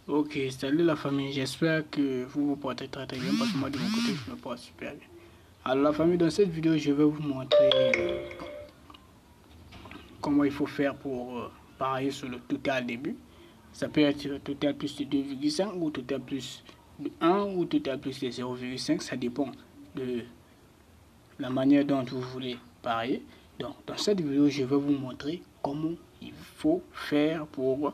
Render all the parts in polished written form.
Ok, salut la famille, j'espère que vous vous portez très bien parce que moi de mon côté je me porte super bien. Alors la famille, dans cette vidéo je vais vous montrer comment il faut faire pour parier sur le total début. Ça peut être total plus de 2,5 ou total plus de 1 ou total plus de 0,5, ça dépend de la manière dont vous voulez parier. Donc dans cette vidéo je vais vous montrer comment il faut faire pour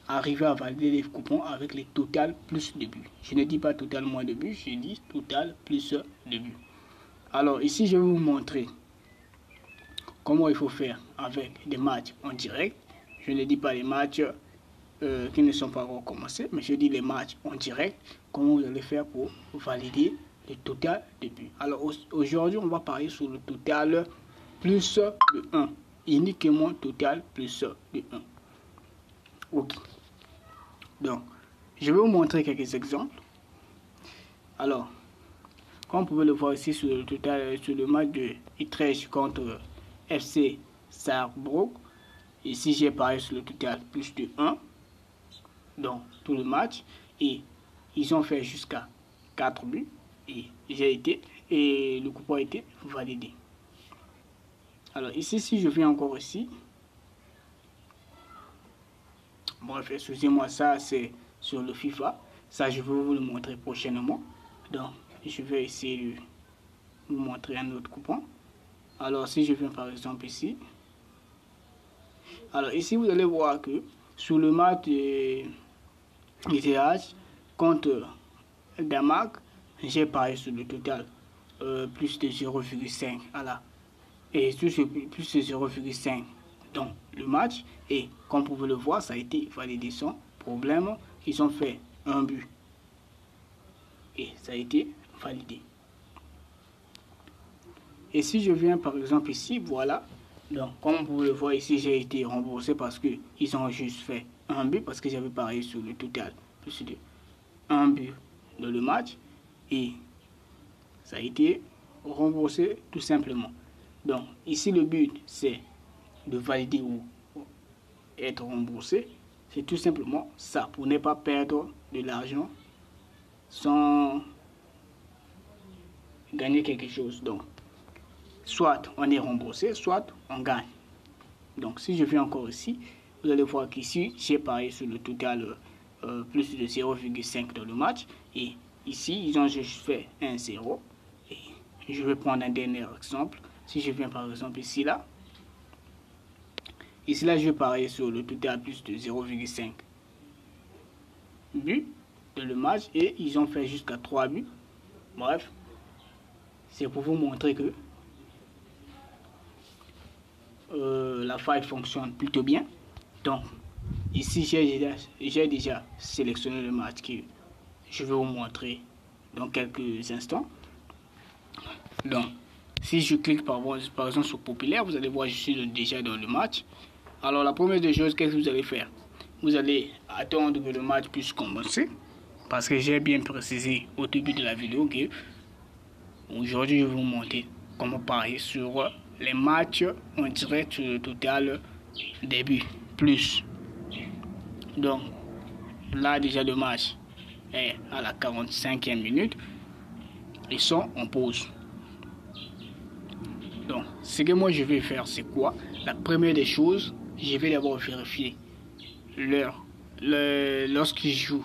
arriver à valider les coupons avec les total plus de buts. Je ne dis pas total moins de buts, je dis total plus de buts. Alors ici, je vais vous montrer comment il faut faire avec des matchs en direct. Je ne dis pas les matchs qui ne sont pas encore commencés, mais je dis les matchs en direct. Comment vous allez faire pour valider le total de buts. Alors aujourd'hui, on va parler sur le total plus de 1. Uniquement total plus de 1. Ok. Donc, je vais vous montrer quelques exemples. Alors, comme vous pouvez le voir ici sur le total, sur le match de Utrecht contre FC Saarbrück, ici j'ai parié sur le total plus de 1 dans tout le match et ils ont fait jusqu'à 4 buts et le coupon a été validé. Alors ici, si je viens encore ici, bref, excusez-moi, ça c'est sur le FIFA. Ça, je vais vous le montrer prochainement. Donc, je vais essayer de vous montrer un autre coupon. Alors, si je viens par exemple ici. Alors, ici, vous allez voir que sur le match de Utrecht contre Danemark, j'ai parié sur le total plus de 0,5 et sur ce plus de 0,5 dans le match, et comme vous pouvez le voir, ça a été validé sans problème. Ils ont fait un but et ça a été validé. Et si je viens par exemple ici, voilà, donc comme vous pouvez le voir ici, j'ai été remboursé parce que ils ont juste fait un but, parce que j'avais parié sur le total plus de un but dans le match et ça a été remboursé tout simplement. Donc ici le but c'est de valider ou être remboursé. C'est tout simplement ça, pour ne pas perdre de l'argent sans gagner quelque chose. Donc soit on est remboursé, soit on gagne. Donc si je viens encore ici, vous allez voir qu'ici j'ai parié sur le total plus de 0,5 dans le match, et ici ils ont juste fait 1-0. Et je vais prendre un dernier exemple. Si je viens par exemple ici là, je vais parier sur le total plus de 0,5 buts dans le match et ils ont fait jusqu'à 3 buts. Bref, c'est pour vous montrer que la faille fonctionne plutôt bien. Donc ici j'ai déjà sélectionné le match que je vais vous montrer dans quelques instants. Donc si je clique par exemple sur populaire, vous allez voir je suis déjà dans le match. Alors la première des choses, qu'est-ce que vous allez faire? Vous allez attendre que le match puisse commencer, parce que j'ai bien précisé au début de la vidéo que aujourd'hui je vais vous montrer comment parier sur les matchs en direct sur le total début plus. Donc là déjà le match est à la 45e minute, ils sont en pause. Donc ce que moi je vais faire, c'est quoi? La première des choses, je vais d'abord vérifier l'heure lorsqu'ils jouent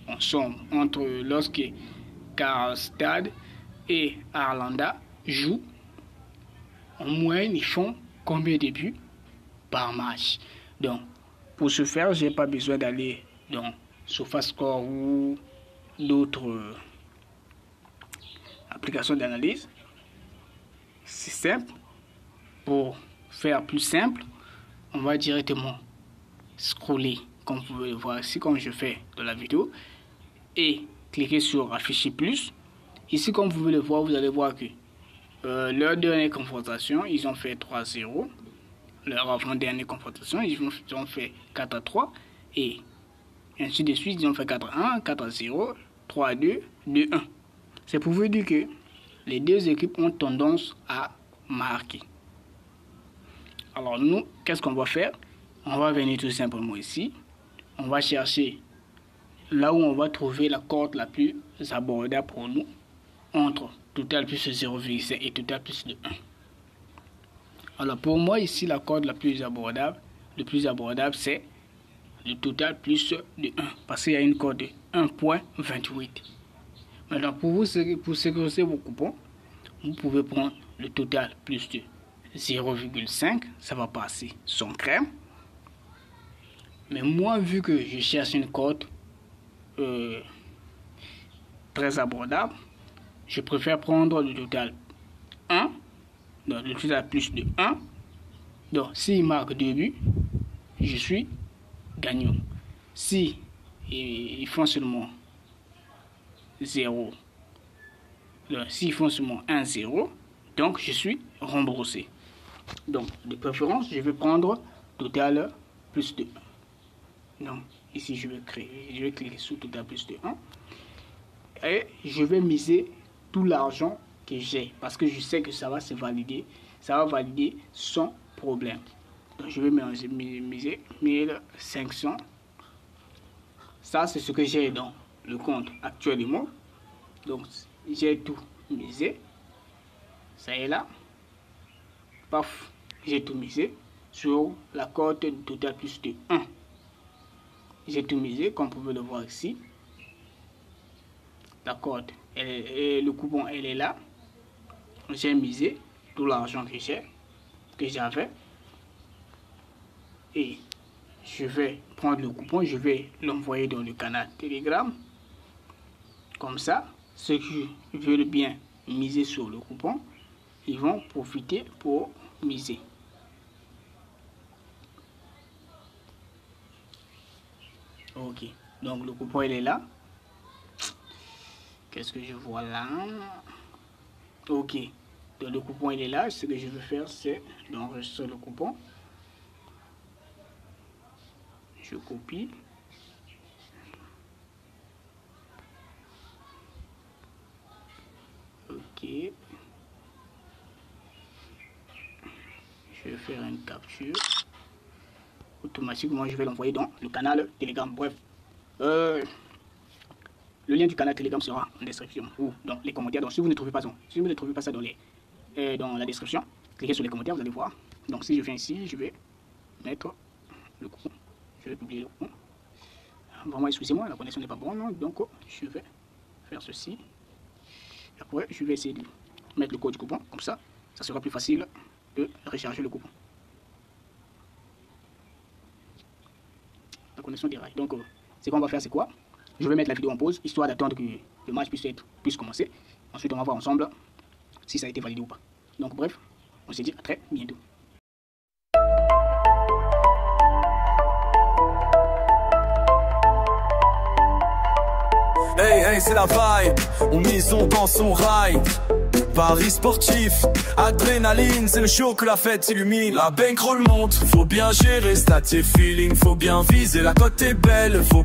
ensemble, lorsque Karlstad et Arlanda jouent. En moyenne, ils font combien de buts par match? Donc pour ce faire, j'ai pas besoin d'aller dans SofaScore ou d'autres applications d'analyse. C'est simple. Pour faire plus simple, on va directement scroller, comme vous pouvez le voir ici, comme je fais dans la vidéo, et cliquer sur afficher plus. Ici, comme vous pouvez le voir, vous allez voir que leur dernière confrontation, ils ont fait 3-0. Leur avant-dernière confrontation, ils ont fait 4-3. Et ainsi de suite, ils ont fait 4-1, 4-0, 3-2, 2-1. C'est pour vous dire que les deux équipes ont tendance à marquer. Alors nous, qu'est-ce qu'on va faire? On va venir tout simplement ici. On va chercher là où on va trouver la cote la plus abordable pour nous, entre total plus 0,5 et total plus de 1. Alors pour moi ici, la cote la plus abordable, c'est le total plus de 1, parce qu'il y a une cote de 1,28. Maintenant pour sécuriser vos coupons, vous pouvez prendre le total plus de 0,5, ça va passer sans crème. Mais moi, vu que je cherche une cote très abordable, je préfère prendre le total 1, donc le total plus de 1. Donc s'il marque 2 buts, je suis gagnant. Si ils font seulement 0, s'ils font seulement 1-0, donc je suis remboursé. Donc de préférence, je vais prendre total plus de 1. Donc ici je vais cliquer sur total plus de 1 et je vais miser tout l'argent que j'ai, parce que je sais que ça va se valider, ça va valider sans problème. Donc je vais miser 1500. Ça c'est ce que j'ai dans le compte actuellement. Donc j'ai tout misé, ça est là, paf, j'ai tout misé sur la cote total plus de 1. J'ai tout misé, comme vous pouvez le voir ici. La cote et le coupon, elle est là. J'ai misé tout l'argent que j'avais. Et je vais prendre le coupon, je vais l'envoyer dans le canal Telegram. Comme ça, ceux qui veulent bien miser sur le coupon, ils vont profiter pour miser. Ok, donc le coupon il est là. Qu'est-ce que je vois là? Ok, donc le coupon il est là. Ce que je veux faire, c'est d'enregistrer le coupon. Je copie. Ok. Je vais faire une capture. Automatiquement, je vais l'envoyer dans le canal Telegram. Bref, le lien du canal Telegram sera en description ou dans les commentaires. Donc, si vous ne trouvez pas ça dans la description, cliquez sur les commentaires, vous allez voir. Donc, si je viens ici, je vais mettre le coupon. Je vais publier le coupon. Vraiment, excusez-moi, la connexion n'est pas bonne. Donc, je vais faire ceci. Après, je vais essayer de mettre le code du coupon. Comme ça, ça sera plus facile de recharger le coupon. La connexion déraille. Donc, ce qu'on va faire, c'est quoi? Je vais mettre la vidéo en pause, histoire d'attendre que le match puisse commencer. Ensuite, on va voir ensemble si ça a été validé ou pas. Donc, bref, on se dit à très bientôt. Hey, hey, c'est la vibe, on mise dans son ride. Paris sportif, adrénaline, c'est le show que la fête illumine. La bankroll monte, faut bien gérer stats et feeling, faut bien viser, la cote est belle, faut